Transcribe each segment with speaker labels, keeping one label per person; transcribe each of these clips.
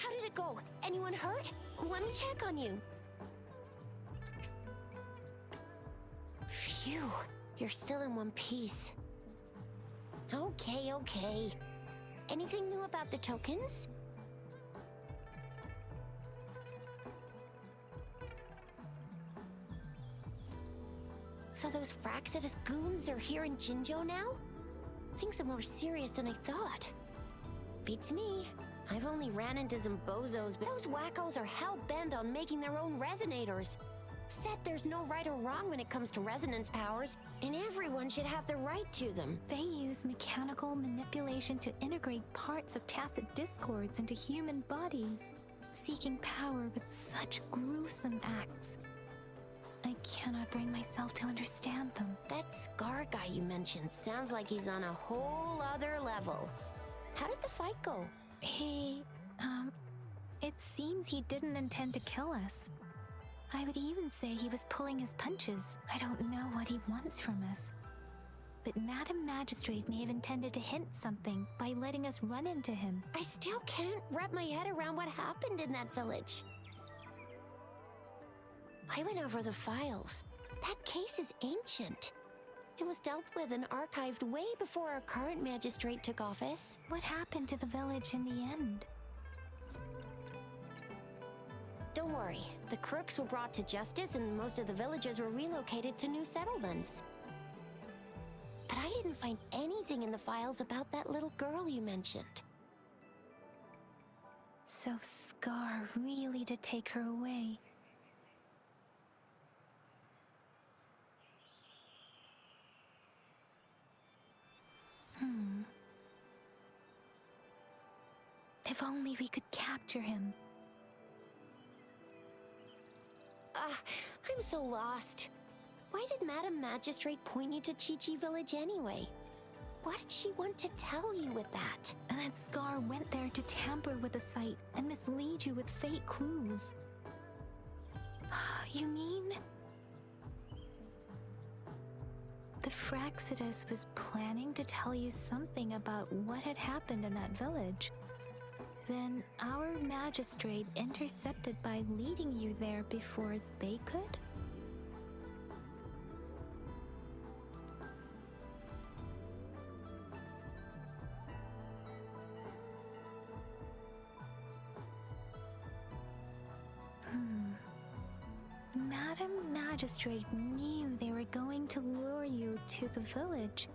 Speaker 1: How did it go? Anyone hurt? Let me check on you. Phew, you're still in one piece. Okay. Anything new about the tokens? So those Fraxidus goons are here in Jinzhou now? Things are more serious than I thought. Beats me. I've only ran into some bozos, but those wackos are hell-bent on making their own resonators. Said there's no right or wrong when it comes to resonance powers, and everyone should have the right to them.
Speaker 2: They use mechanical manipulation to integrate parts of tacit discords into human bodies, seeking power with such gruesome acts. I cannot bring myself to understand them.
Speaker 1: That Scar guy you mentioned sounds like he's on a whole other level. How did the fight go?
Speaker 2: It seems he didn't intend to kill us. I would even say he was pulling his punches. I don't know what he wants from us. But Madam Magistrate may have intended to hint something by letting us run into him.
Speaker 1: I still can't wrap my head around what happened in that village. I went over the files. That case is ancient. It was dealt with and archived way before our current magistrate took office.
Speaker 2: What happened to the village in the end?
Speaker 1: Don't worry. The crooks were brought to justice and most of the villagers were relocated to new settlements. But I didn't find anything in the files about that little girl you mentioned.
Speaker 2: So Scar really did take her away. If only we could capture him.
Speaker 1: I'm so lost. Why did Madam Magistrate point you to Chi-Chi Village anyway? What did she want to tell you with that?
Speaker 2: And that Scar went there to tamper with the site and mislead you with fake clues. You mean? The Fraxidus was planning to tell you something about what had happened in that village. Then our magistrate intercepted by leading you there before they could? Madam Magistrate knew they were going to lure you to the village.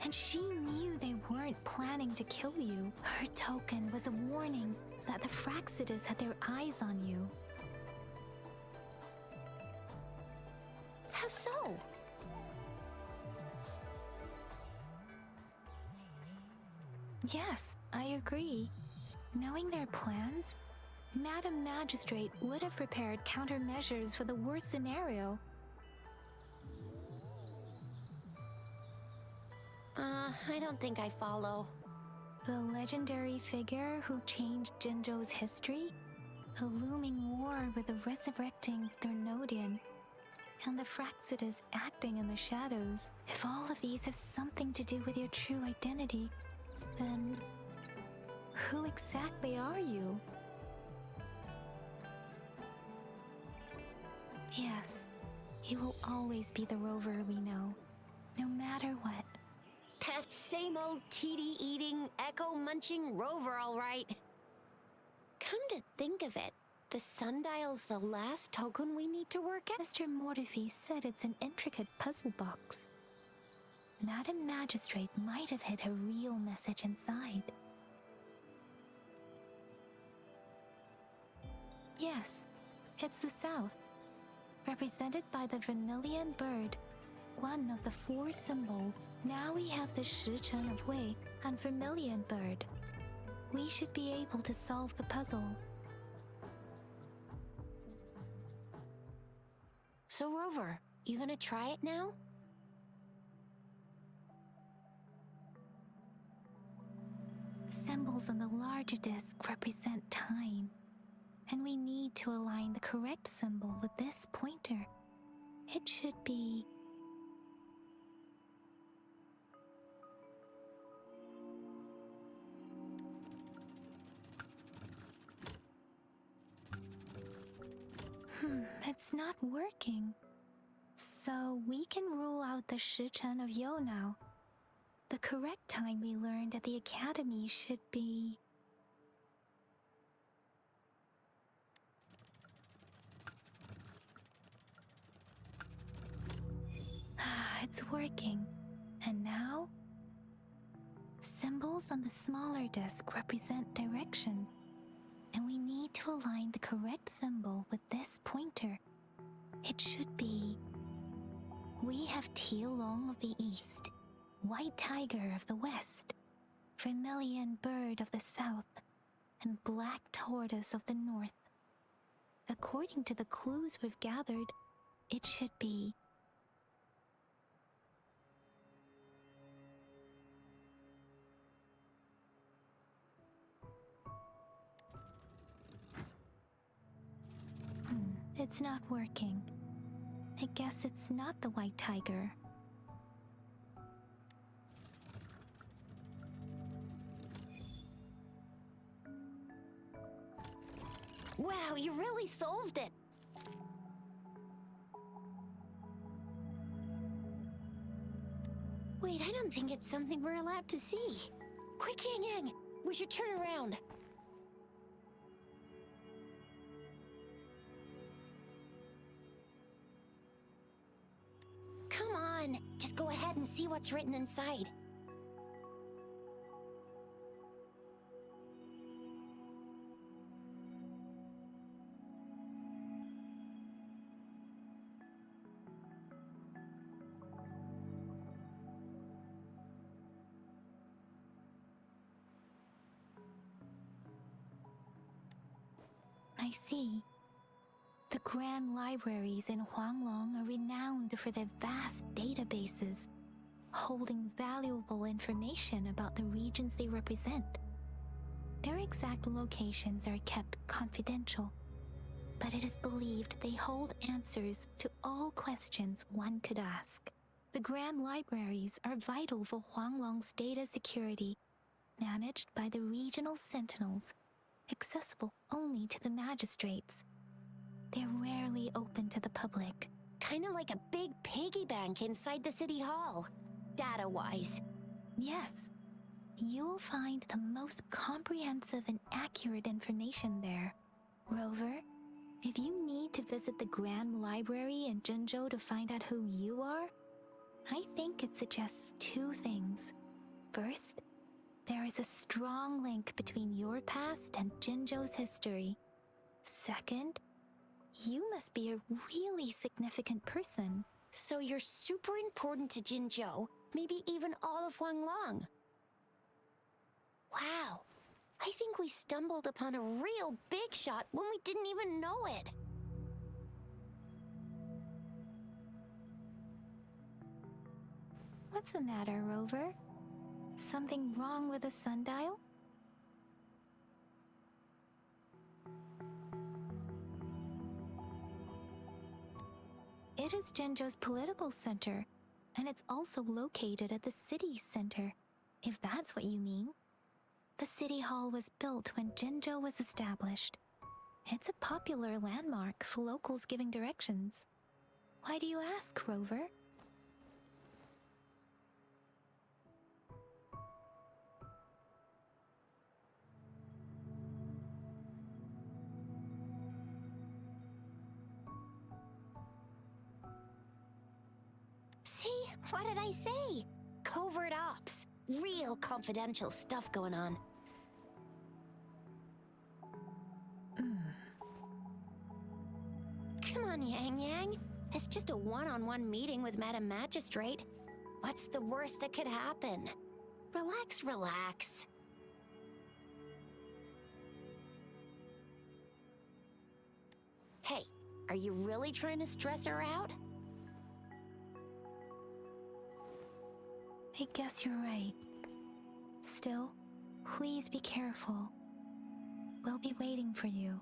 Speaker 2: And she knew they weren't planning to kill you. Her token was a warning that the Fraxidus had their eyes on you.
Speaker 1: How so?
Speaker 2: Yes, I agree. Knowing their plans, Madam Magistrate would have prepared countermeasures for the worst scenario.
Speaker 1: I don't think I follow.
Speaker 2: The legendary figure who changed Jinzhou's history? A looming war with the resurrecting Thernodian, and the Fraxidus acting in the shadows. If all of these have something to do with your true identity, then who exactly are you? Yes, he will always be the Rover we know, no matter what.
Speaker 1: That same old TD-eating, echo-munching Rover, all right. Come to think of it, the sundial's the last token we need to work at?
Speaker 2: Mr. Mortefi said it's an intricate puzzle box. Madam Magistrate might have hid a real message inside. Yes, it's the South, represented by the vermilion bird, one of the 4 symbols. Now we have the Shichen of Wei and vermilion bird. We should be able to solve the puzzle.
Speaker 1: So Rover, you gonna try it now?
Speaker 2: Symbols on the larger disc represent time, and we need to align the correct symbol with this pointer. It should be... It's not working. So we can rule out the Shichen of Yo now. The correct time we learned at the academy should be... It's working. And now? Symbols on the smaller disc represent direction. And we need to align the correct symbol with this pointer. It should be... We have Tielong of the east, White Tiger of the west, Vermilion Bird of the south, and Black Tortoise of the north. According to the clues we've gathered, it should be... It's not working. I guess it's not the White Tiger.
Speaker 1: Wow, you really solved it! Wait, I don't think it's something we're allowed to see. Quick, Yang Yang! We should turn around. Come on, just go ahead and see what's written inside.
Speaker 2: I see. The grand libraries in Huanglong are renowned for their vast databases, holding valuable information about the regions they represent. Their exact locations are kept confidential, but it is believed they hold answers to all questions one could ask. The grand libraries are vital for Huanglong's data security, managed by the regional sentinels, accessible only to the magistrates. They're rarely open to the public.
Speaker 1: Kinda like a big piggy bank inside the city hall, data-wise.
Speaker 2: Yes, you'll find the most comprehensive and accurate information there. Rover, if you need to visit the Grand Library in Jinzhou to find out who you are, I think it suggests two things. First, there is a strong link between your past and Jinzhou's history. Second, you must be a really significant person.
Speaker 1: So you're super important to Jinzhou, maybe even all of Huanglong. Wow, I think we stumbled upon a real big shot when we didn't even know it.
Speaker 2: What's the matter, Rover? Something wrong with the sundial? It is Jinzhou's political center, and it's also located at the city center, if that's what you mean. The city hall was built when Jinzhou was established. It's a popular landmark for locals giving directions. Why do you ask, Rover?
Speaker 1: See? What did I say? Covert ops. Real confidential stuff going on. Come on, Yang Yang. It's just a one-on-one meeting with Madam Magistrate. What's the worst that could happen? Relax, relax. Hey, are you really trying to stress her out?
Speaker 2: I guess you're right. Still, please be careful. We'll be waiting for you.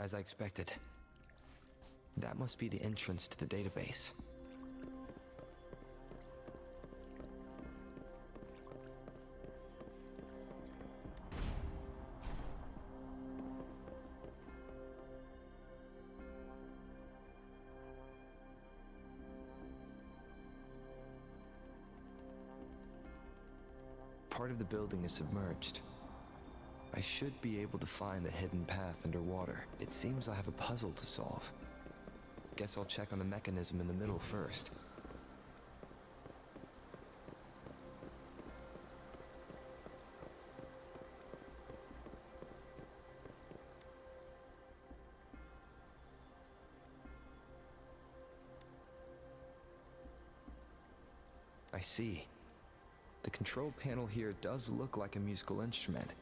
Speaker 3: As I expected. That must be the entrance to the database. Part of the building is submerged. I should be able to find the hidden path underwater. It seems I have a puzzle to solve. Guess I'll check on the mechanism in the middle first. I see. The control panel here does look like a musical instrument,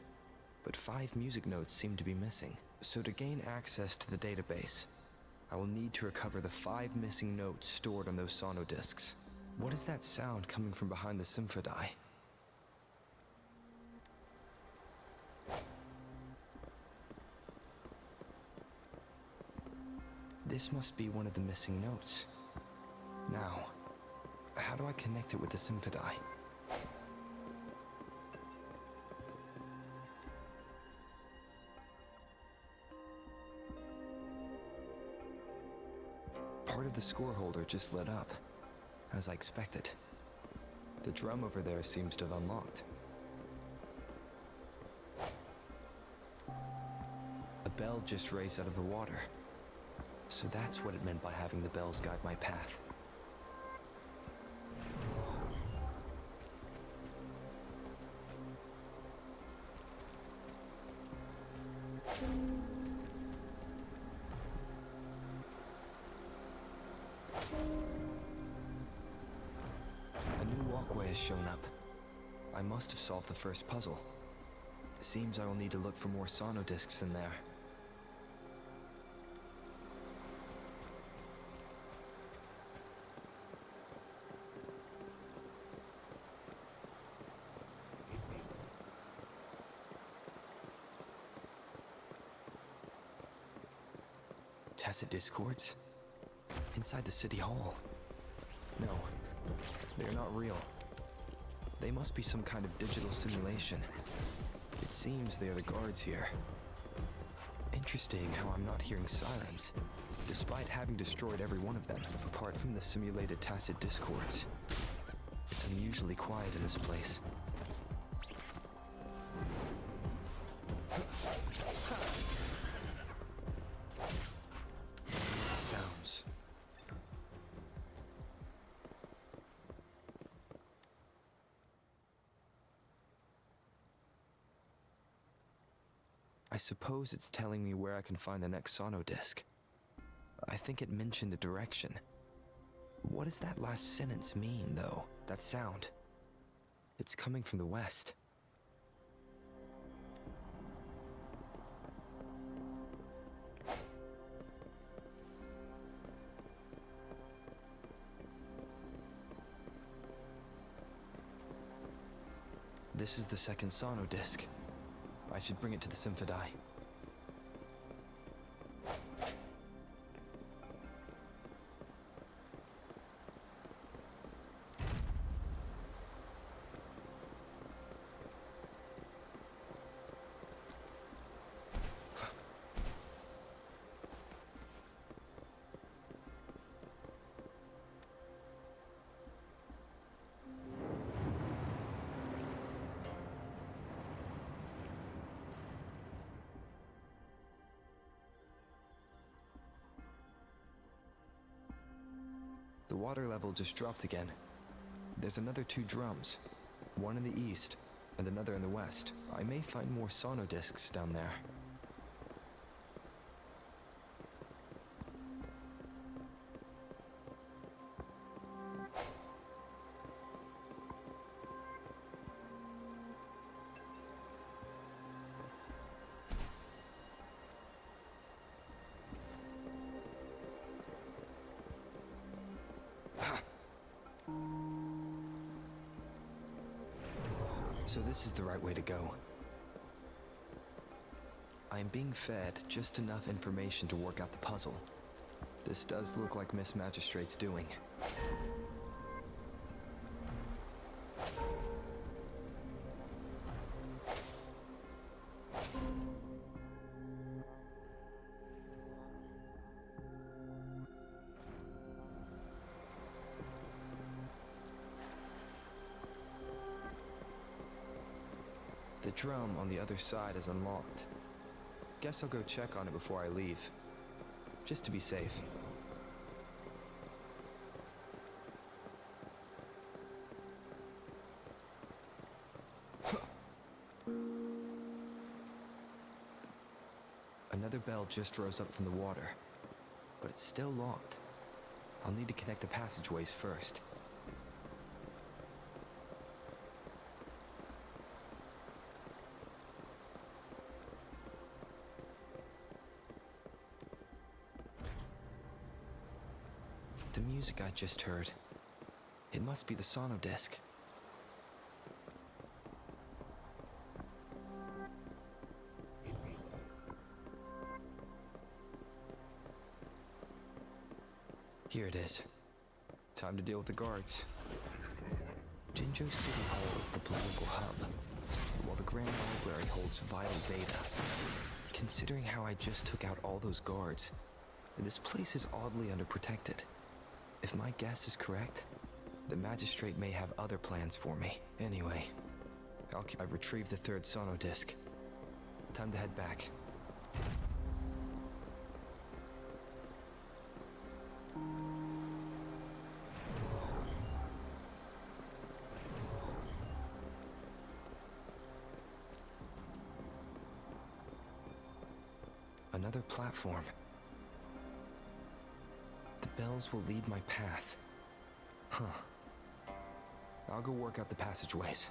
Speaker 3: but 5 music notes seem to be missing. So to gain access to the database, I will need to recover the 5 missing notes stored on those sonodiscs. What is that sound coming from behind the symphodi? This must be one of the missing notes. Now, how do I connect it with the symphodi? Part of the score holder just lit up, as I expected. The drum over there seems to have unlocked. A bell just raised out of the water. So that's what it meant by having the bells guide my path. A new walkway has shown up. I must have solved the first puzzle. It seems I will need to look for more sonodiscs in there. Tacit discords? Inside the city hall? No, they're not real. They must be some kind of digital simulation. It seems they are the guards here. Interesting how I'm not hearing sirens, despite having destroyed every one of them, apart from the simulated tacit discords. It's unusually quiet in this place. Sounds. I suppose it's telling me where I can find the next sonodisc. I think it mentioned a direction. What does that last sentence mean, though? That sound. It's coming from the west. This is the second sonodisc. I should bring it to the symphodi. The water level just dropped again. There's another 2 drums, one in the east and another in the west. I may find more sonodiscs down there. So this is the right way to go. I am being fed just enough information to work out the puzzle. This does look like Miss Magistrate's doing. The drum on the other side is unlocked. Guess I'll go check on it before I leave, just to be safe. Another bell just rose up from the water, but it's still locked. I'll need to connect the passageways first. The music I just heard, it must be the sonodisc. Here it is. Time to deal with the guards. Jinzhou City Hall is the political hub, while the Grand Library holds vital data. Considering how I just took out all those guards, this place is oddly underprotected. If my guess is correct, the magistrate may have other plans for me. Anyway, I've retrieved the third sonodisc. Time to head back. Another platform. The bells will lead my path. Huh. I'll go work out the passageways.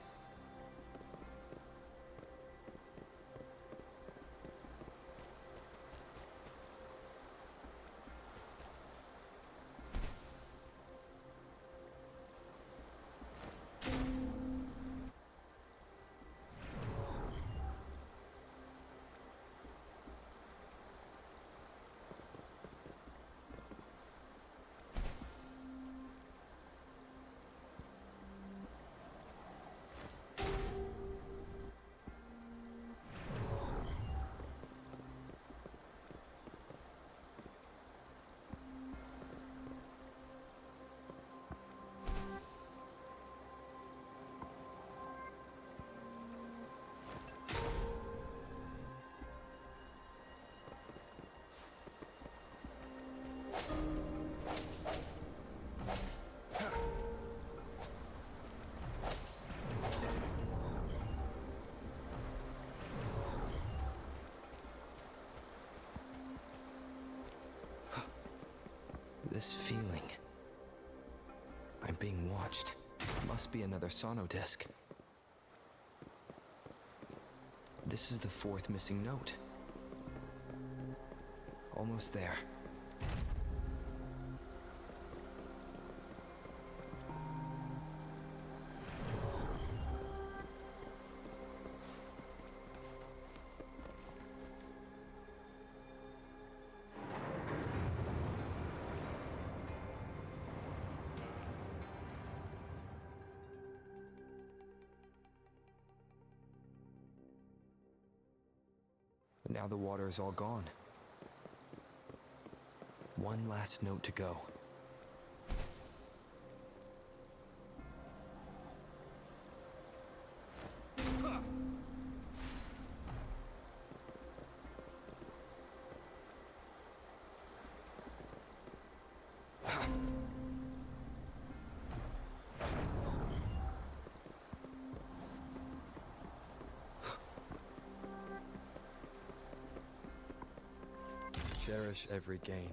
Speaker 3: This feeling. I'm being watched. Must be another sonodisc. This is the fourth missing note. Almost there. Now the water is all gone. One last note to go. Cherish every gain.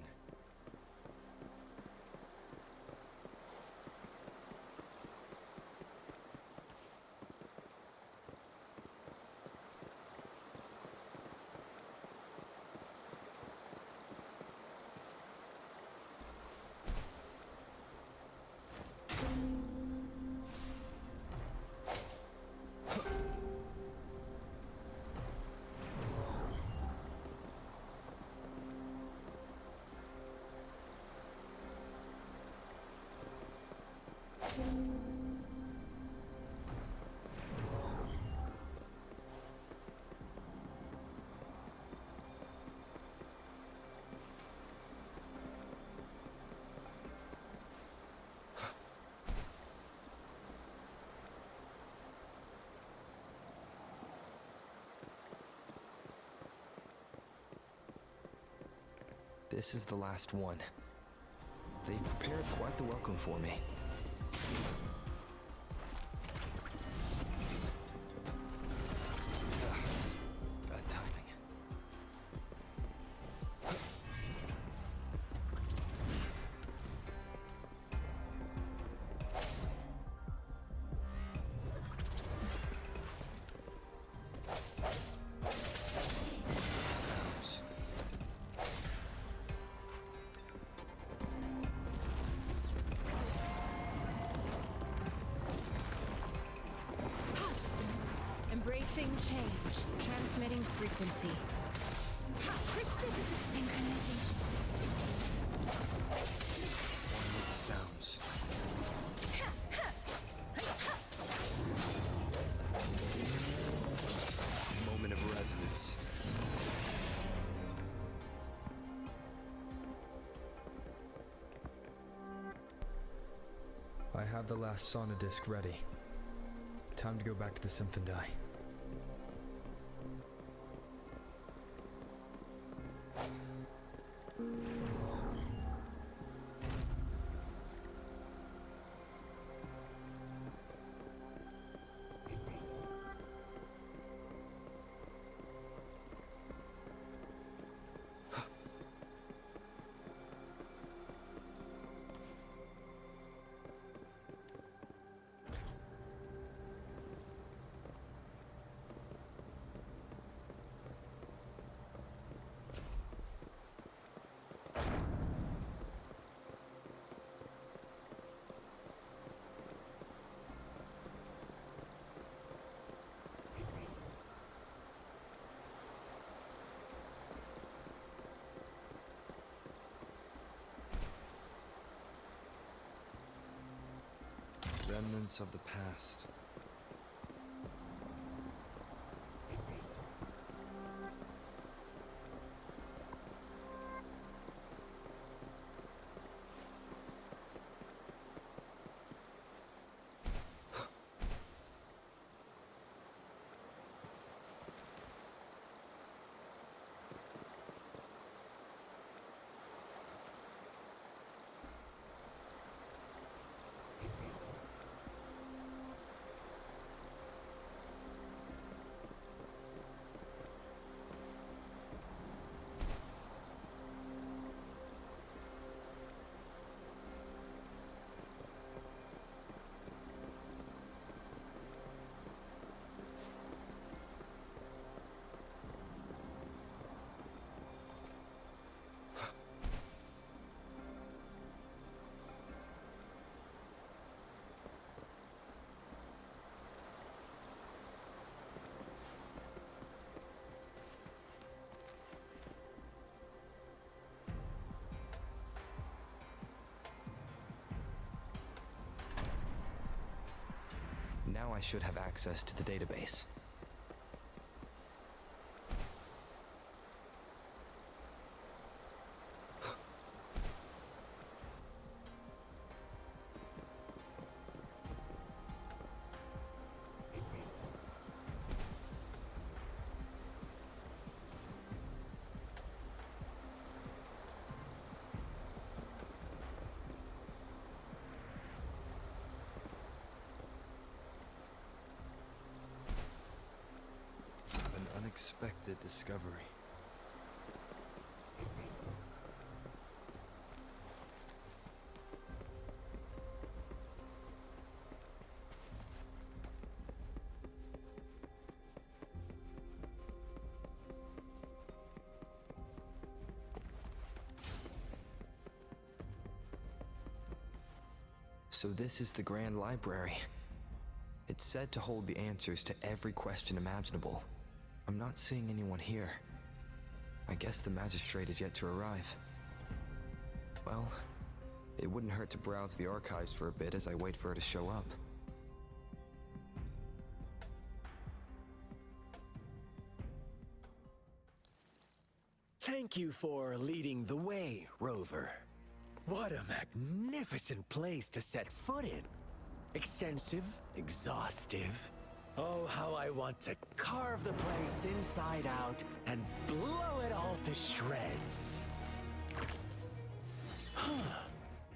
Speaker 3: This is the last one. They've prepared quite the welcome for me. Bad timing. Sounds.
Speaker 4: Embracing change, transmitting frequency.
Speaker 2: Precipitous synchronization.
Speaker 3: One with the sounds. Moment of resonance. I have the last sauna disc ready. Time to go back to the Symphondai. Remnants of the past. Now I should have access to the database. Unexpected discovery. So this is the Grand Library. It's said to hold the answers to every question imaginable. I'm not seeing anyone here. I guess the magistrate is yet to arrive. Well, it wouldn't hurt to browse the archives for a bit as I wait for her to show up.
Speaker 5: Thank you for leading the way, Rover. What a magnificent place to set foot in. Extensive, exhaustive. Oh, how I want to carve the place inside out and blow it all to shreds.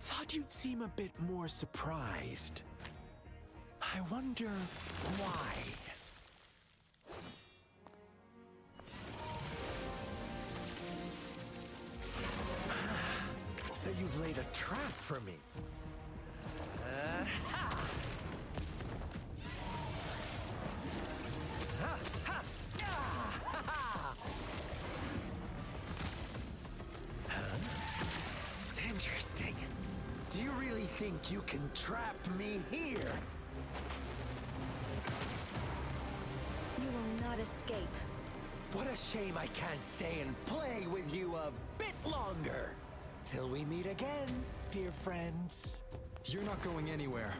Speaker 5: Thought you'd seem a bit more surprised. I wonder why. So you've laid a trap for me. Interesting. Do you really think you can trap me here?
Speaker 4: You will not escape.
Speaker 5: What a shame I can't stay and play with you a bit longer. Till we meet again, dear friends.
Speaker 3: You're not going anywhere.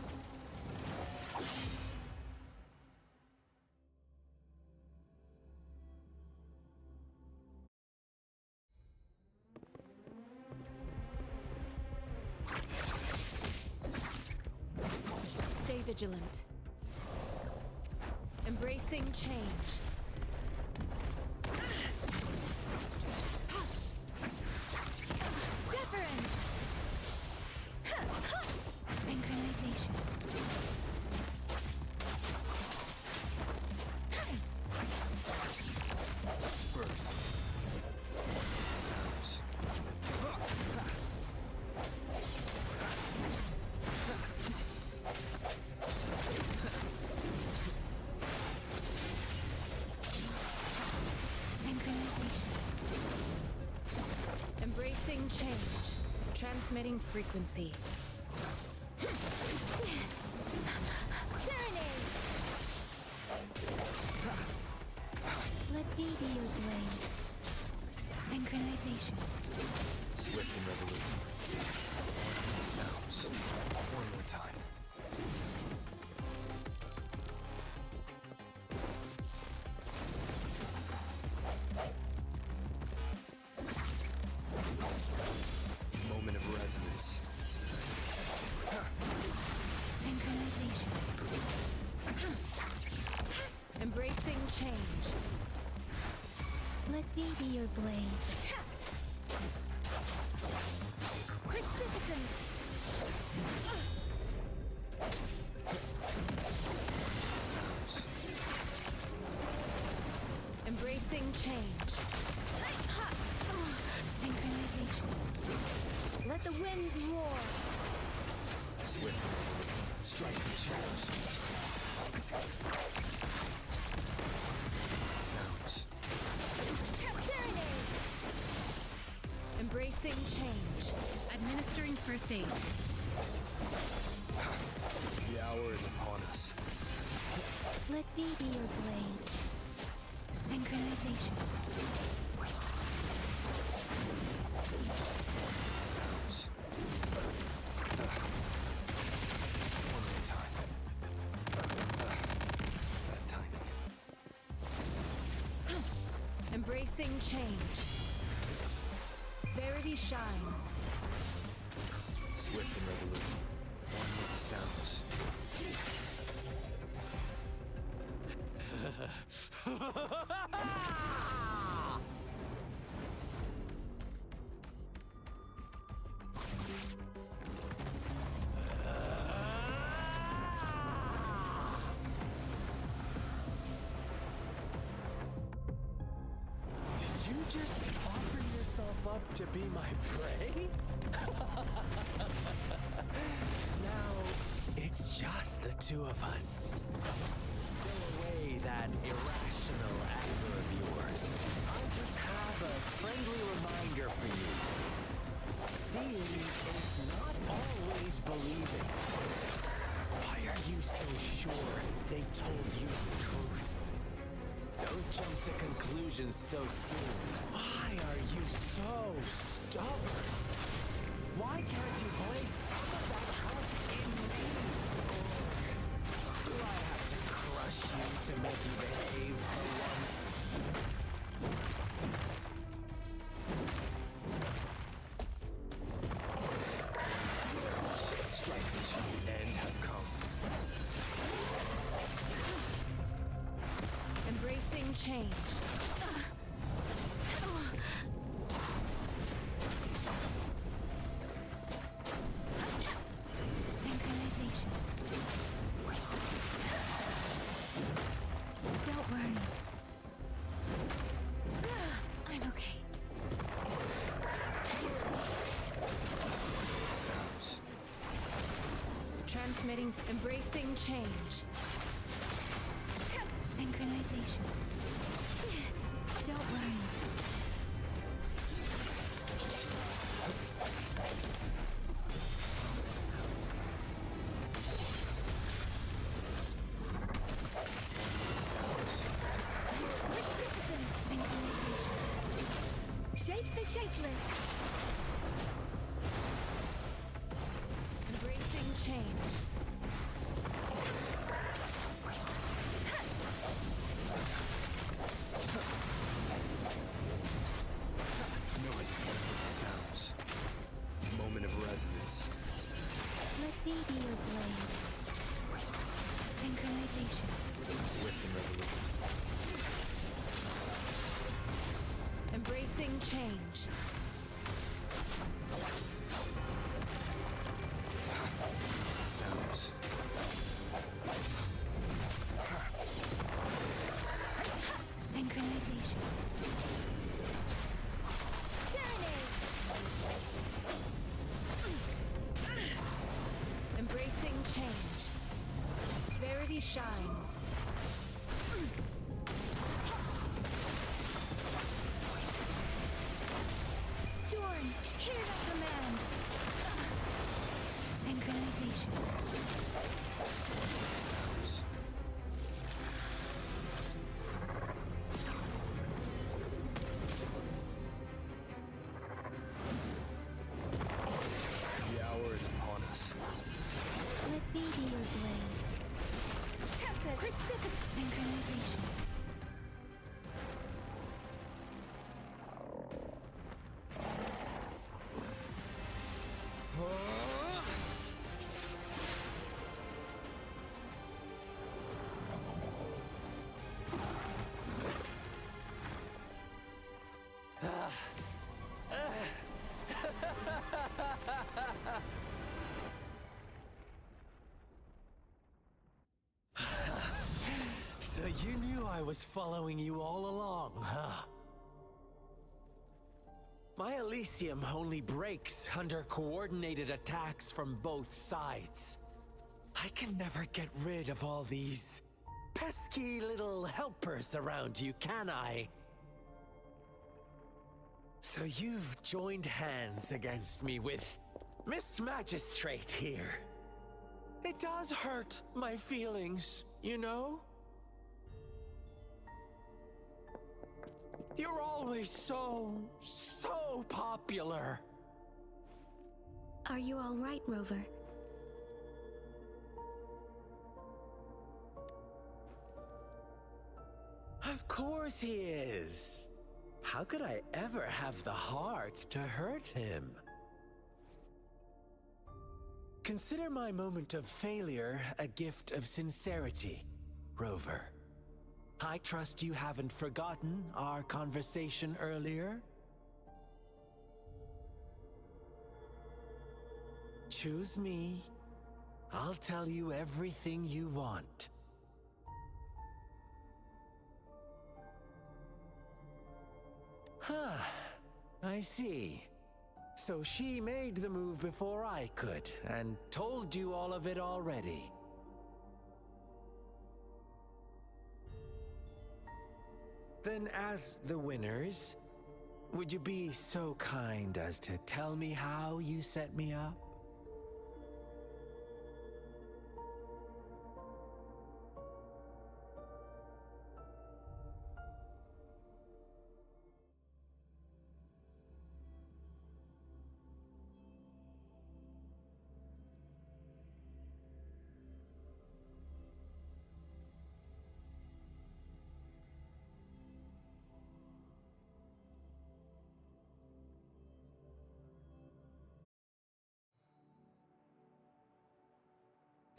Speaker 4: Stay vigilant. Embracing change.
Speaker 2: Different! Synchronization.
Speaker 3: Birth. Sounds.
Speaker 2: Synchronization.
Speaker 4: Embracing change. Transmitting frequency.
Speaker 2: Serenade! Let me be your blade. Synchronization.
Speaker 3: Swift and resolute. Sounds. One more time. Moment of resonance.
Speaker 2: Synchronization.
Speaker 4: Embracing change.
Speaker 2: Let me be your blade. Precipitance!
Speaker 3: Sounds.
Speaker 4: Embracing change.
Speaker 2: Synchronization. Let the winds roar.
Speaker 3: Swift and resolute. Strike from the shadows. Sounds.
Speaker 2: Serenade!
Speaker 4: Embracing change. Administering first aid.
Speaker 3: The hour is upon us.
Speaker 2: Let me be your blade. Synchronization.
Speaker 3: Sounds. One more time. That timing.
Speaker 4: Embracing change. Verity shines.
Speaker 3: Swift and resolute. One with the sounds.
Speaker 5: Did you just offer yourself up to be my prey? Now, it's just the two of us. Still away that irrational anger of yours. I just have a friendly reminder for you. Seeing is not always believing. Why are you so sure they told you the truth? Don't jump to conclusions so soon. Why are you so stubborn? Why can't you place some of that trust in me? Or do I have to crush you to make you behave for once?
Speaker 3: Strike the end has come.
Speaker 4: Embracing change. Transmitting, embracing change.
Speaker 2: Synchronization. Don't worry. Shake the shapeless.
Speaker 4: Embracing change.
Speaker 3: Sounds. Moment of resonance.
Speaker 2: Let me be your blade. Synchronization.
Speaker 3: Swift and resolute.
Speaker 4: Embracing change.
Speaker 3: Sounds.
Speaker 2: Synchronization.
Speaker 4: Embracing change. Verity shines.
Speaker 2: Storm, hear the command. Synchronization.
Speaker 3: Sounds. The hour is upon us.
Speaker 2: Let me be your blade. Precipitate synchronization.
Speaker 5: So you knew I was following you all along, huh? My Elysium only breaks under coordinated attacks from both sides. I can never get rid of all these pesky little helpers around you, can I? So you've joined hands against me with Miss Magistrate here. It does hurt my feelings, you know? You're always so popular.
Speaker 2: Are you all right, Rover?
Speaker 5: Of course he is. How could I ever have the heart to hurt him? Consider my moment of failure a gift of sincerity, Rover. I trust you haven't forgotten our conversation earlier? Choose me. I'll tell you everything you want. Huh. I see. So she made the move before I could, and told you all of it already. Then as the winners, would you be so kind as to tell me how you set me up?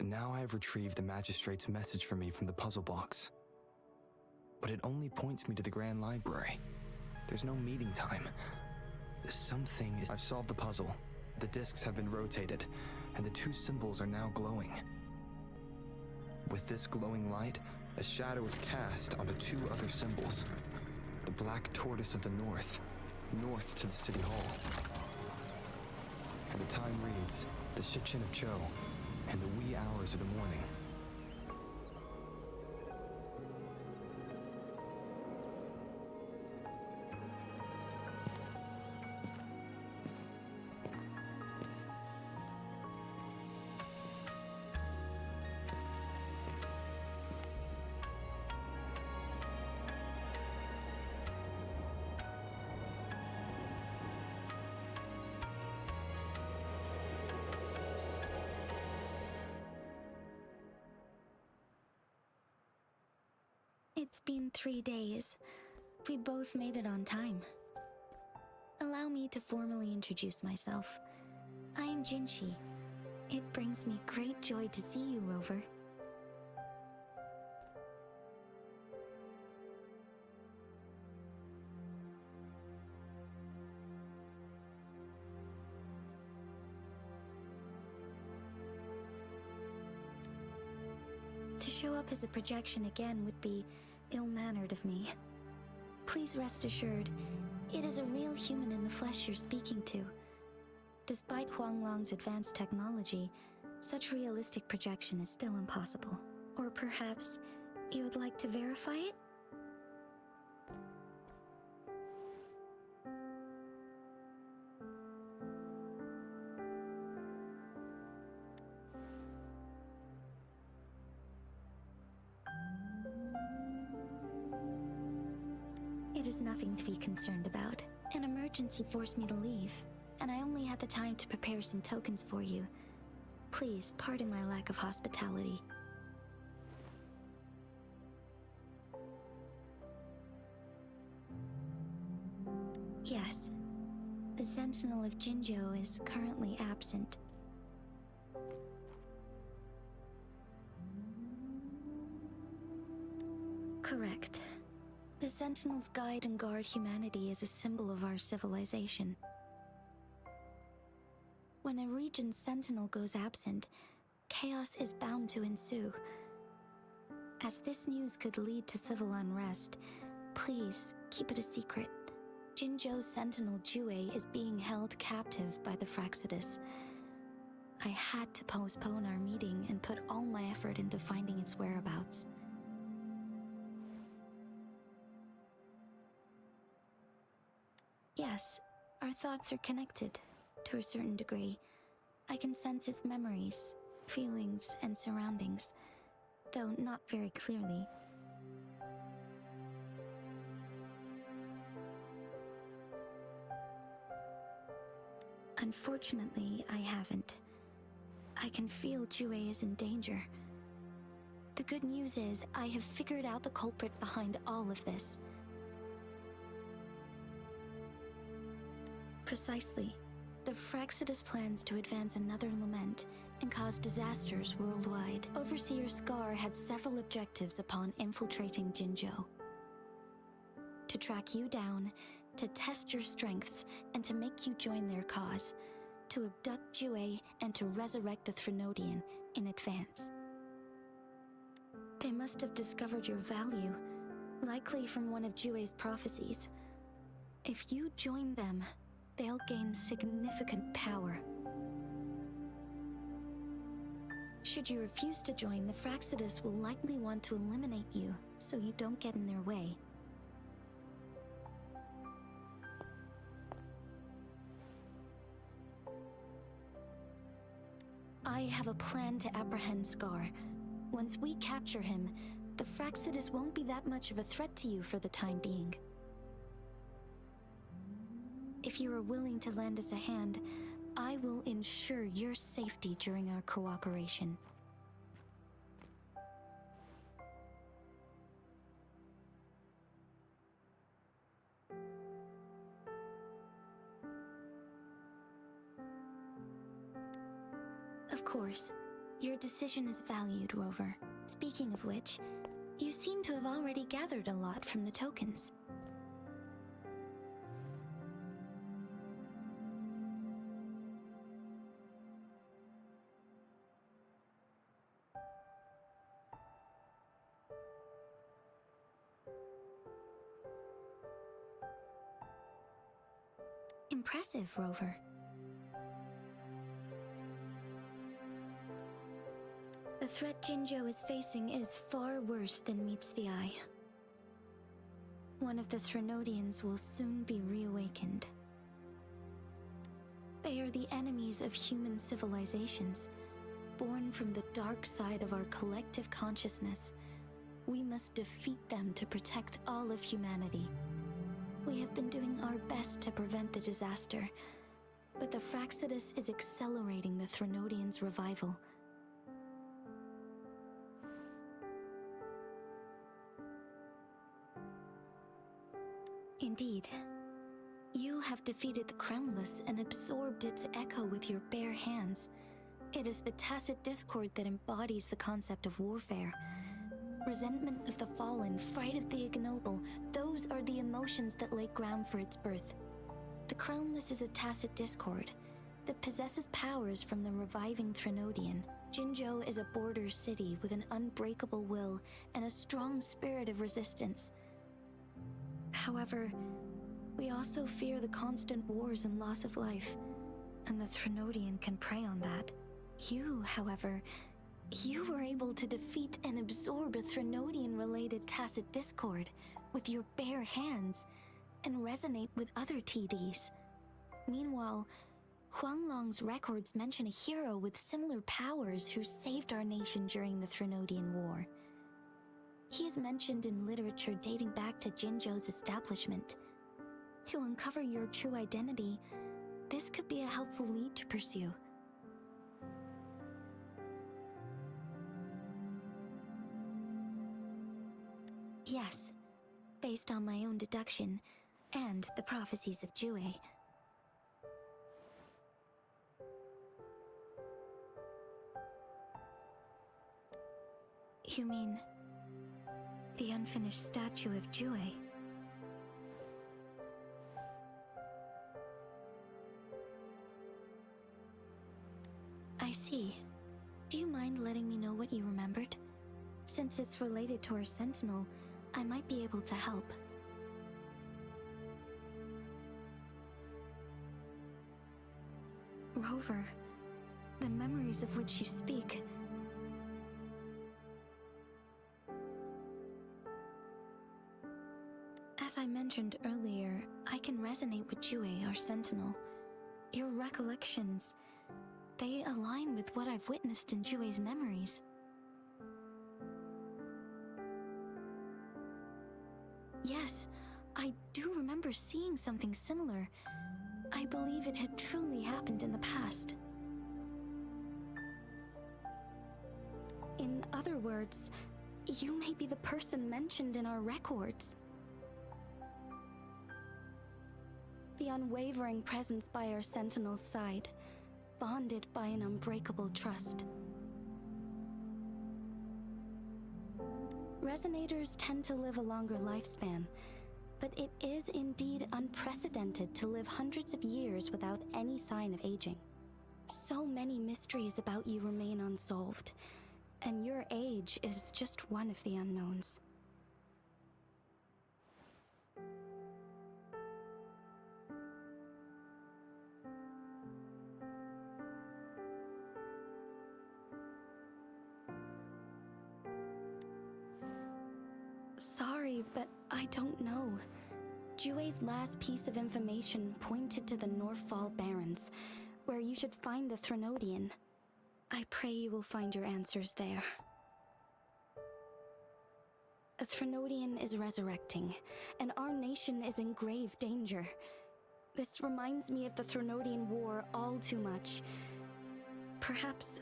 Speaker 3: Now I have retrieved the Magistrate's message for me from the puzzle box. But it only points me to the Grand Library. There's no meeting time. Something is... I've solved the puzzle. The discs have been rotated, and the two symbols are now glowing. With this glowing light, a shadow is cast onto two other symbols. The Black Tortoise of the North, north to the City Hall. And the time reads, the Shichin of Cho, and the wee hours of the morning.
Speaker 2: It's been 3 days. We both made it on time. Allow me to formally introduce myself. I am Jinshi. It brings me great joy to see you, Rover. To show up as a projection again would be ill-mannered of me. Please rest assured, it is a real human in the flesh you're speaking to. Despite Huanglong's advanced technology, such realistic projection is still impossible. Or perhaps you would like to verify it? It is nothing to be concerned about. An emergency forced me to leave, and I only had the time to prepare some tokens for you. Please pardon my lack of hospitality. Yes, the Sentinel of Jinzhou is currently absent. Correct. The Sentinels guide and guard humanity as a symbol of our civilization. When a region's sentinel goes absent, chaos is bound to ensue. As this news could lead to civil unrest, please keep it a secret. Jinzhou's sentinel Jue is being held captive by the Fraxidus. I had to postpone our meeting and put all my effort into finding its whereabouts. Yes, our thoughts are connected, to a certain degree. I can sense his memories, feelings, and surroundings, though not very clearly. Unfortunately, I haven't. I can feel Jue is in danger. The good news is, I have figured out the culprit behind all of this. Precisely. The Fraxidus plans to advance another lament and cause disasters worldwide. Overseer Scar had several objectives upon infiltrating Jinzhou. To track you down, to test your strengths, and to make you join their cause. To abduct Jue and to resurrect the Threnodian in advance. They must have discovered your value, likely from one of Jue's prophecies. If you join them, they'll gain significant power. Should you refuse to join, the Fraxidus will likely want to eliminate you, so you don't get in their way. I have a plan to apprehend Scar. Once we capture him, the Fraxidus won't be that much of a threat to you for the time being. If you are willing to lend us a hand, I will ensure your safety during our cooperation. Of course, your decision is valued, Rover. Speaking of which, you seem to have already gathered a lot from the tokens. Impressive, Rover. The threat Jinzhou is facing is far worse than meets the eye. One of the Threnodians will soon be reawakened. They are the enemies of human civilizations, born from the dark side of our collective consciousness. We must defeat them to protect all of humanity. We have been doing our best to prevent the disaster, but the Fraxidus is accelerating the Threnodians' revival. Indeed, you have defeated the Crownless and absorbed its echo with your bare hands. It is the tacit discord that embodies the concept of warfare. Resentment of the fallen, fright of the ignoble, those are the emotions that lay ground for its birth. The Crownless is a tacit discord that possesses powers from the reviving Threnodian. Jinzhou is a border city with an unbreakable will and a strong spirit of resistance. However, we also fear the constant wars and loss of life, and the Threnodian can prey on that. You, however, you were able to defeat and absorb a Threnodian-related tacit discord with your bare hands and resonate with other TDs. Meanwhile, Huanglong's records mention a hero with similar powers who saved our nation during the Threnodian War. He is mentioned in literature dating back to Jinzhou's establishment. To uncover your true identity, this could be a helpful lead to pursue. Yes, based on my own deduction and the prophecies of Jue. You mean the unfinished statue of Jue? I see. Do you mind letting me know what you remembered? Since it's related to our sentinel, I might be able to help. Rover, the memories of which you speak. As I mentioned earlier, I can resonate with Jue, our sentinel. Your recollections, they align with what I've witnessed in Jue's memories. Yes, I do remember seeing something similar. I believe it had truly happened in the past. In other words, you may be the person mentioned in our records. The unwavering presence by our sentinel's side, bonded by an unbreakable trust. Resonators tend to live a longer lifespan, but it is indeed unprecedented to live hundreds of years without any sign of aging. So many mysteries about you remain unsolved, and your age is just one of the unknowns. Sorry, but I don't know. Jue's last piece of information pointed to the Northfall Barrens, where you should find the Threnodian. I pray you will find your answers there. A Threnodian is resurrecting, and our nation is in grave danger. This reminds me of the Threnodian War all too much. Perhaps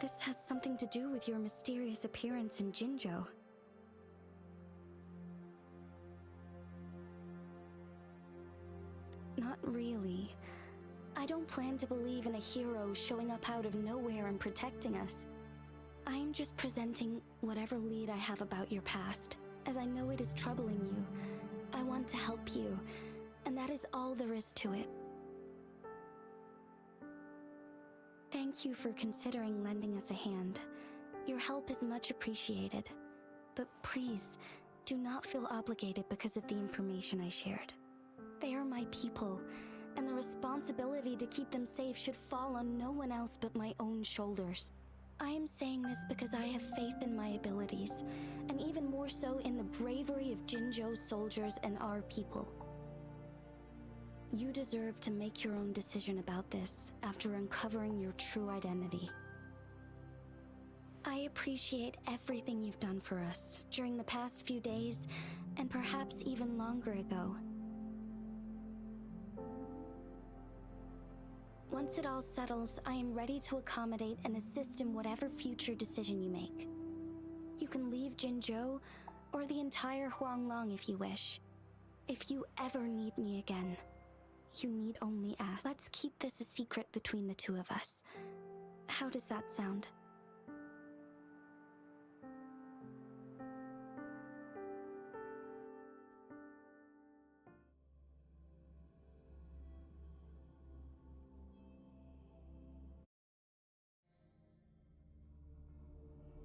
Speaker 2: this has something to do with your mysterious appearance in Jinzhou. Not really. I don't plan to believe in a hero showing up out of nowhere and protecting us. I'm just presenting whatever lead I have about your past, as I know it is troubling you. I want to help you, and that is all there is to it. Thank you for considering lending us a hand. Your help is much appreciated. But please, do not feel obligated because of the information I shared. They are my people, and the responsibility to keep them safe should fall on no one else but my own shoulders.
Speaker 6: I am saying this because I have faith in my abilities, and even more so in the bravery of Jinzhou's soldiers and our people. You deserve to make your own decision about this after uncovering your true identity. I appreciate everything you've done for us during the past few days, and perhaps even longer ago. Once it all settles, I am ready to accommodate and assist in whatever future decision you make. You can leave Jinzhou, or the entire Huanglong if you wish. If you ever need me again, you need only ask. Let's keep this a secret between the two of us. How does that sound?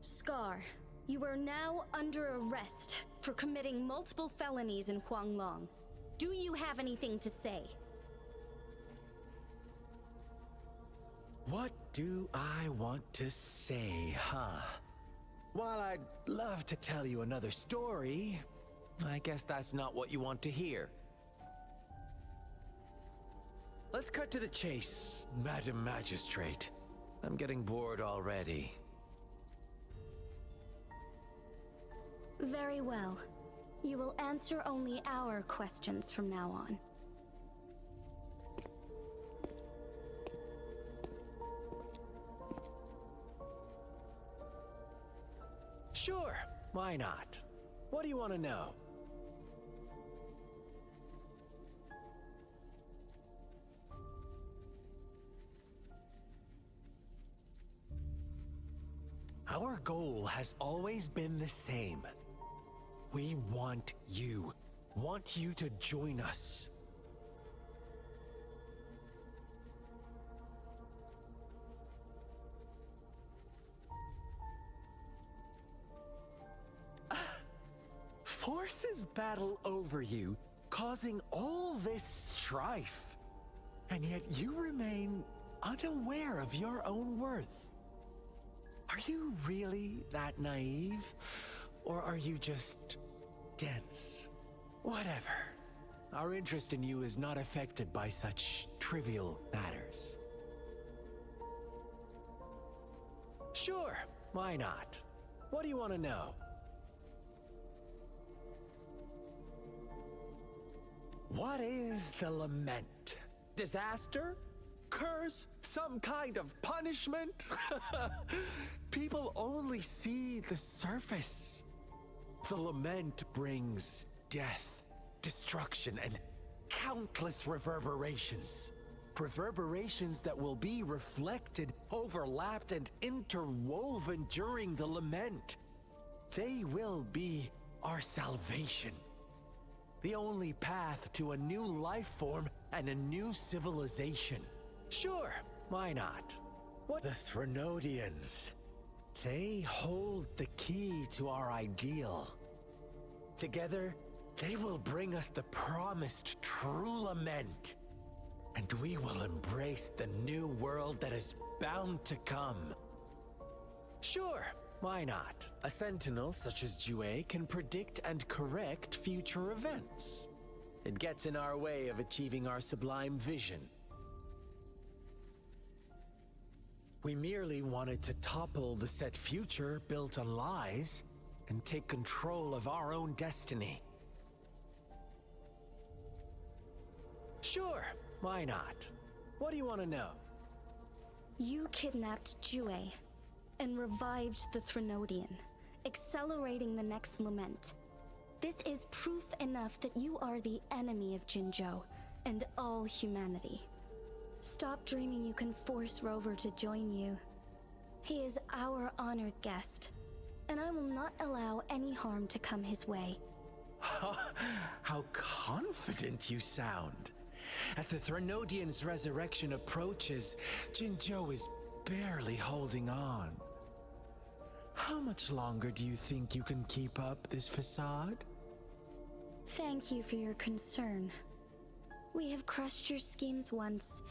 Speaker 6: Scar, you are now under arrest for committing multiple felonies in Huanglong. Do you have anything to say?
Speaker 5: What do I want to say, huh? While I'd love to tell you another story, I guess that's not what you want to hear. Let's cut to the chase, Madam Magistrate. I'm getting bored already.
Speaker 6: Very well. You will answer only our questions from now on.
Speaker 5: Sure, why not? What do you want to know? Our goal has always been the same. We want you to join us. Forces battle over you, causing all this strife. And yet you remain unaware of your own worth. Are you really that naive? Or are you just dense? Whatever. Our interest in you is not affected by such trivial matters. Sure, why not? What do you want to know? What is the lament? Disaster? Curse? Some kind of punishment? People only see the surface. The lament brings death, destruction, and countless reverberations. Reverberations that will be reflected, overlapped, and interwoven during the lament. They will be our salvation. The only path to a new life form and a new civilization. Sure, why not? What the Threnodians? They hold the key to our ideal. Together, they will bring us the promised true lament. And we will embrace the new world that is bound to come. Sure, why not? A sentinel such as Jue can predict and correct future events. It gets in our way of achieving our sublime vision. We merely wanted to topple the set future built on lies and take control of our own destiny. Sure, why not? What do you want to know?
Speaker 6: You kidnapped Jue and revived the Threnodian, accelerating the next lament. This is proof enough that you are the enemy of Jinzhou and all humanity. Stop dreaming you can force Rover to join you. He is our honored guest, and I will not allow any harm to come his way.
Speaker 5: How confident you sound. As the Threnodian's resurrection approaches, Jinzhou is barely holding on. How much longer do you think you can keep up this facade?
Speaker 6: Thank you for your concern. We have crushed your schemes once,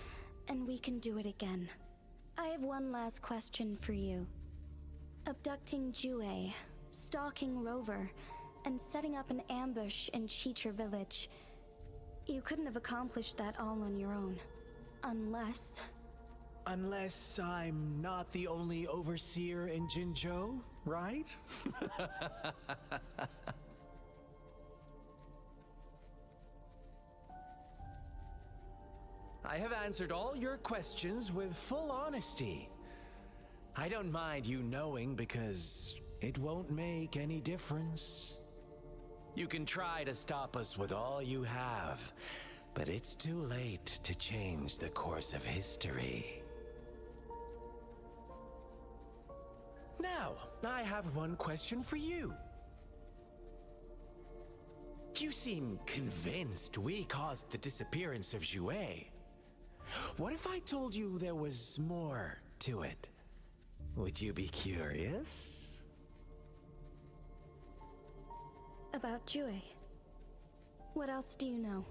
Speaker 6: and we can do it again. I have one last question for you. Abducting Jue, stalking Rover, and setting up an ambush in Cheecher Village. You couldn't have accomplished that all on your own. Unless...
Speaker 5: Unless I'm not the only overseer in Jinzhou, right? I have answered all your questions with full honesty. I don't mind you knowing because it won't make any difference. You can try to stop us with all you have, but it's too late to change the course of history. Now, I have one question for you. You seem convinced we caused the disappearance of Jue. What if I told you there was more to it? Would you be curious?
Speaker 6: About Jue. What else do you know?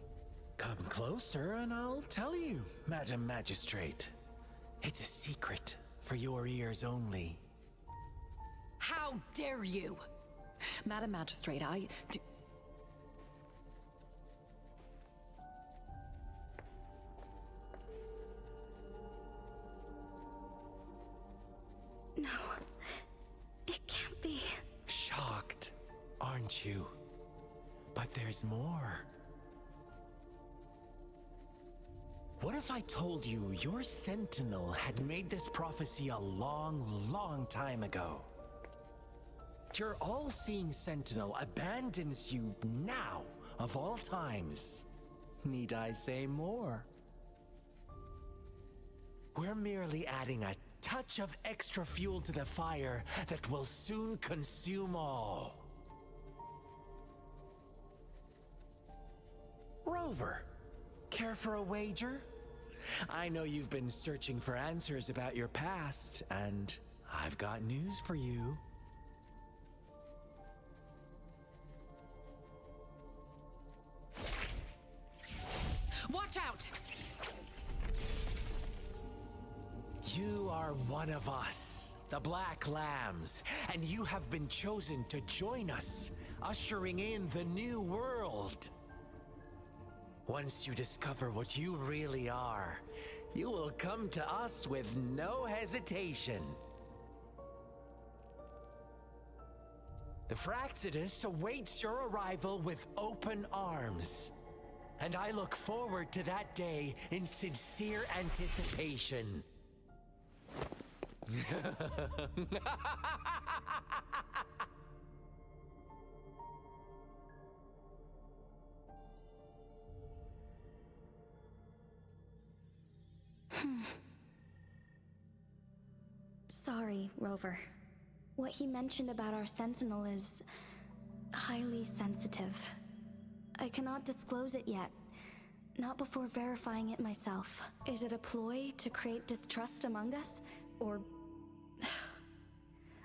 Speaker 5: Come closer and I'll tell you, Madam Magistrate. It's a secret for your ears only.
Speaker 7: How dare you! Madam Magistrate, I do...
Speaker 6: No, it can't be.
Speaker 5: Shocked, aren't you? But there's more. What if I told you your sentinel had made this prophecy a long, long time ago? Your all-seeing sentinel abandons you now, of all times. Need I say more? We're merely adding a touch of extra fuel to the fire that will soon consume all. Rover, care for a wager? I know you've been searching for answers about your past, and I've got news for you.
Speaker 7: Watch out!
Speaker 5: You are one of us, the Black Lambs, and you have been chosen to join us, ushering in the new world. Once you discover what you really are, you will come to us with no hesitation. The Fraxidus awaits your arrival with open arms, and I look forward to that day in sincere anticipation.
Speaker 6: Sorry, Rover. What he mentioned about our sentinel is highly sensitive. I cannot disclose it yet. Not before verifying it myself. Is it a ploy to create distrust among us? Or...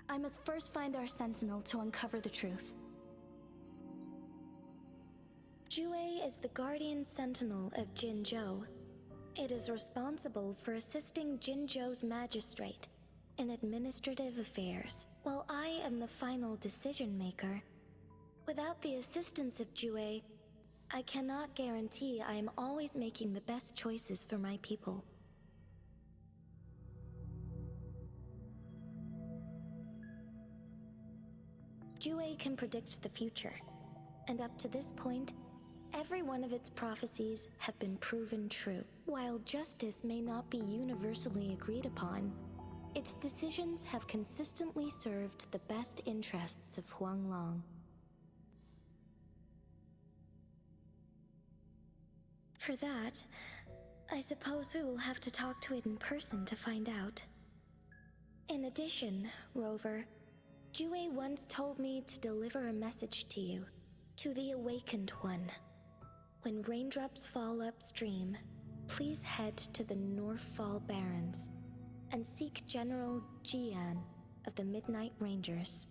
Speaker 6: I must first find our sentinel to uncover the truth. Jue is the guardian sentinel of Jinzhou. It is responsible for assisting Jinzhou's magistrate in administrative affairs, while I am the final decision maker. Without the assistance of Jue, I cannot guarantee I am always making the best choices for my people. Jue can predict the future, and up to this point, every one of its prophecies have been proven true. While justice may not be universally agreed upon, its decisions have consistently served the best interests of Huanglong. For that, I suppose we will have to talk to it in person to find out. In addition, Rover, Jue once told me to deliver a message to you, to the Awakened One. When raindrops fall upstream, please head to the Northfall Barrens and seek General Jian of the Midnight Rangers.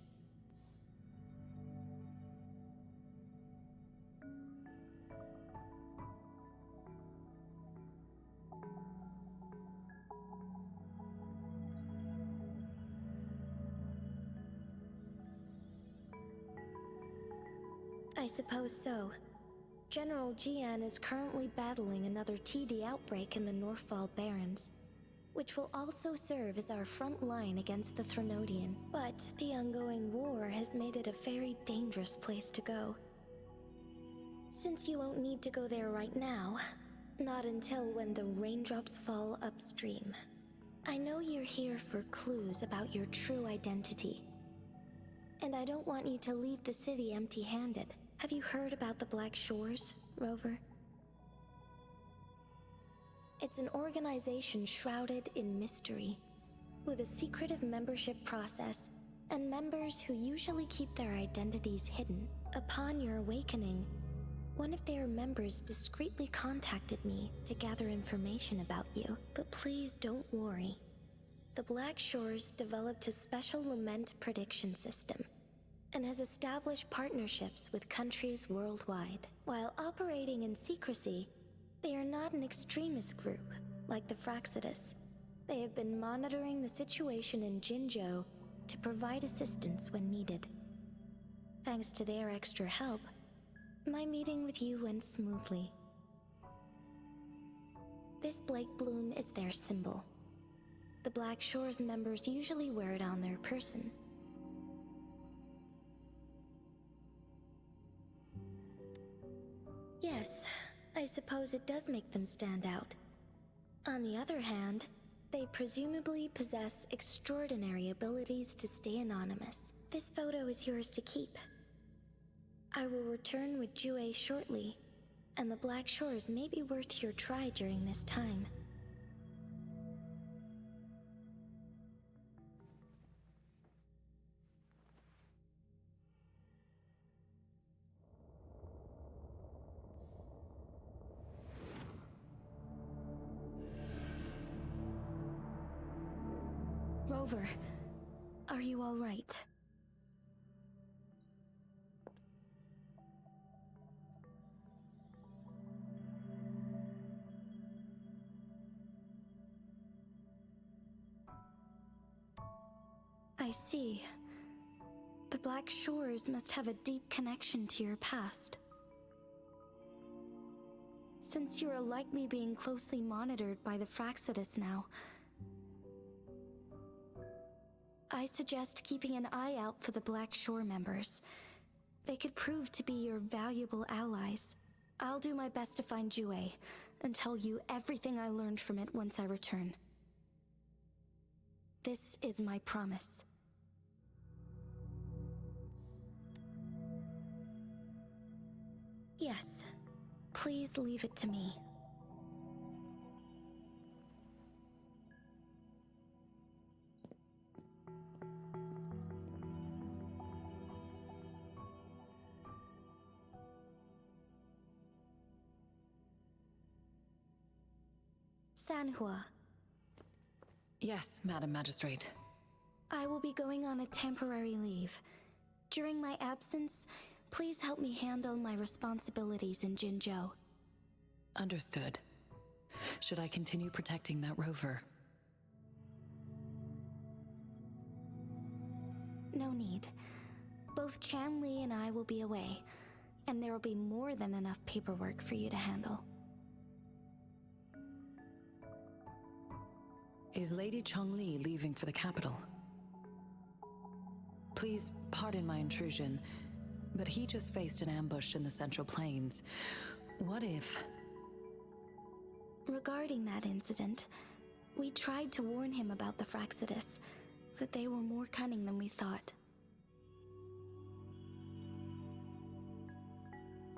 Speaker 6: I suppose so. General Jian is currently battling another TD outbreak in the Northfall Barrens, which will also serve as our front line against the Threnodian. But the ongoing war has made it a very dangerous place to go. Since you won't need to go there right now, not until when the raindrops fall upstream. I know you're here for clues about your true identity. And I don't want you to leave the city empty-handed. Have you heard about the Black Shores, Rover? It's an organization shrouded in mystery, with a secretive membership process, and members who usually keep their identities hidden. Upon your awakening, one of their members discreetly contacted me to gather information about you. But please don't worry. The Black Shores developed a special lament prediction system and has established partnerships with countries worldwide. While operating in secrecy, they are not an extremist group like the Fraxidus. They have been monitoring the situation in Jinzhou to provide assistance when needed. Thanks to their extra help, my meeting with you went smoothly. This Blake Bloom is their symbol. The Black Shores members usually wear it on their person. Yes, I suppose it does make them stand out. On the other hand, they presumably possess extraordinary abilities to stay anonymous. This photo is yours to keep. I will return with Jue shortly, and the Black Shores may be worth your try during this time. Rover, are you all right? I see. The Black Shores must have a deep connection to your past. Since you are likely being closely monitored by the Fraxidus now, I suggest keeping an eye out for the Black Shore members. They could prove to be your valuable allies. I'll do my best to find Jue and tell you everything I learned from it once I return. This is my promise. Yes, please leave it to me. Sanhua.
Speaker 7: Yes, Madam Magistrate.
Speaker 6: I will be going on a temporary leave. During my absence, please help me handle my responsibilities in Jinzhou.
Speaker 7: Understood. Should I continue protecting that rover?
Speaker 6: No need. Both Chan Li and I will be away, and there will be more than enough paperwork for you to handle.
Speaker 7: Is Lady Chongli leaving for the capital? Please pardon my intrusion, but he just faced an ambush in the Central Plains. What if...
Speaker 6: Regarding that incident, we tried to warn him about the Fraxidus, but they were more cunning than we thought.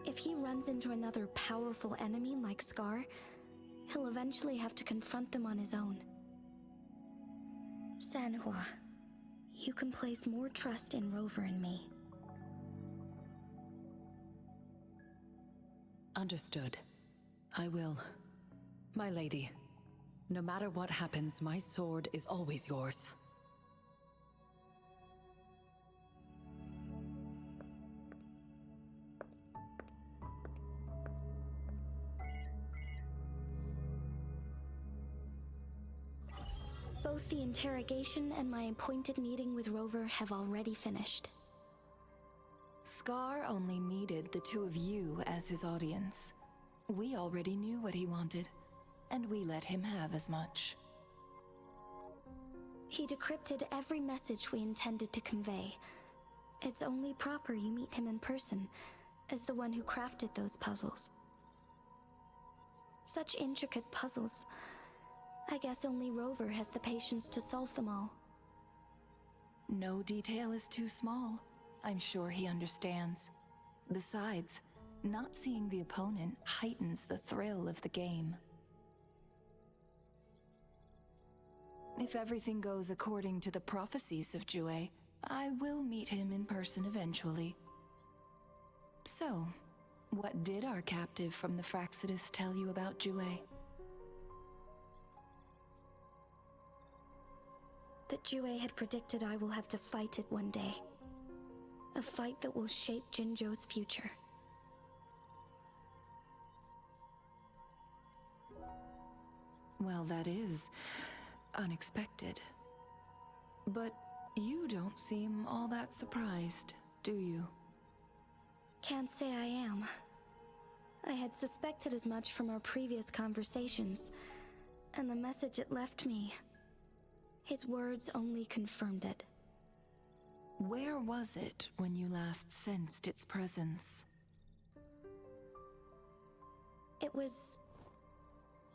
Speaker 6: If he runs into another powerful enemy like Scar, he'll eventually have to confront them on his own. Sanhua, you can place more trust in Rover and me.
Speaker 7: Understood. I will. My lady, no matter what happens, my sword is always yours.
Speaker 6: Both the interrogation and my appointed meeting with Rover have already finished.
Speaker 7: Scar only needed the two of you as his audience. We already knew what he wanted, and we let him have as much.
Speaker 6: He decrypted every message we intended to convey. It's only proper you meet him in person, as the one who crafted those puzzles. Such intricate puzzles. I guess only Rover has the patience to solve them all.
Speaker 7: No detail is too small. I'm sure he understands. Besides, not seeing the opponent heightens the thrill of the game. If everything goes according to the prophecies of Jue, I will meet him in person eventually. So, what did our captive from the Fraxidus tell you about Jue?
Speaker 6: That Jue had predicted I will have to fight it one day. A fight that will shape Jinzhou's future.
Speaker 7: Well, that is unexpected. But you don't seem all that surprised, do you?
Speaker 6: Can't say I am. I had suspected as much from our previous conversations, and the message it left me, his words only confirmed it.
Speaker 7: Where was it when you last sensed its presence?
Speaker 6: It was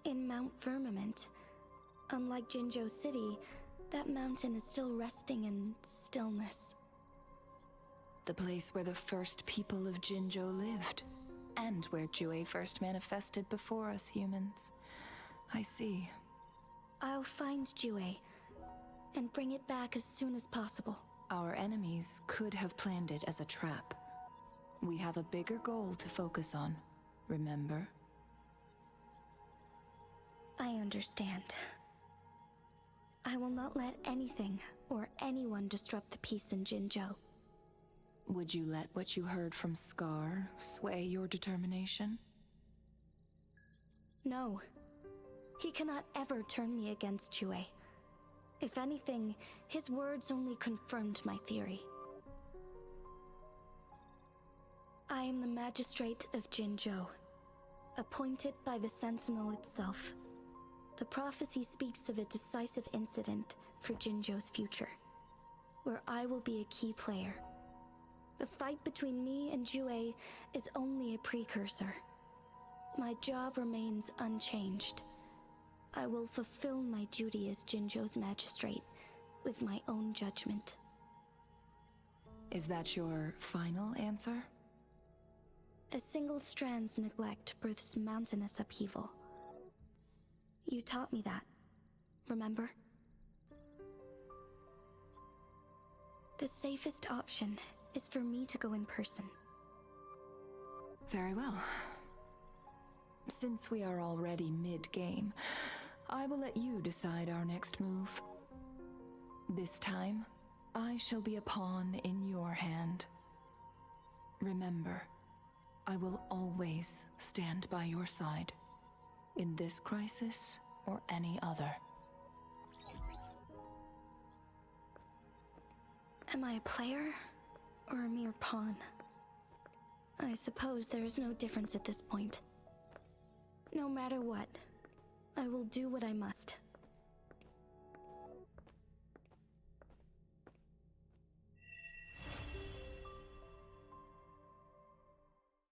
Speaker 6: in Mount Firmament. Unlike Jinzhou City, that mountain is still resting in stillness.
Speaker 7: The place where the first people of Jinzhou lived, and where Jue first manifested before us humans. I see.
Speaker 6: I'll find Jue and bring it back as soon as possible.
Speaker 7: Our enemies could have planned it as a trap. We have a bigger goal to focus on, remember?
Speaker 6: I understand. I will not let anything or anyone disrupt the peace in Jinzhou.
Speaker 7: Would you let what you heard from Scar sway your determination?
Speaker 6: No. He cannot ever turn me against Jue. If anything, his words only confirmed my theory. I am the Magistrate of Jinzhou, appointed by the Sentinel itself. The prophecy speaks of a decisive incident for Jinzhou's future, where I will be a key player. The fight between me and Jue is only a precursor. My job remains unchanged. I will fulfill my duty as Jinzhou's magistrate with my own judgment.
Speaker 7: Is that your final answer?
Speaker 6: A single strand's neglect births mountainous upheaval. You taught me that, remember? The safest option is for me to go in person.
Speaker 7: Very well. Since we are already mid-game, I will let you decide our next move. This time, I shall be a pawn in your hand. Remember, I will always stand by your side, in this crisis or any other.
Speaker 6: Am I a player or a mere pawn? I suppose there is no difference at this point. No matter what, I will do what I must.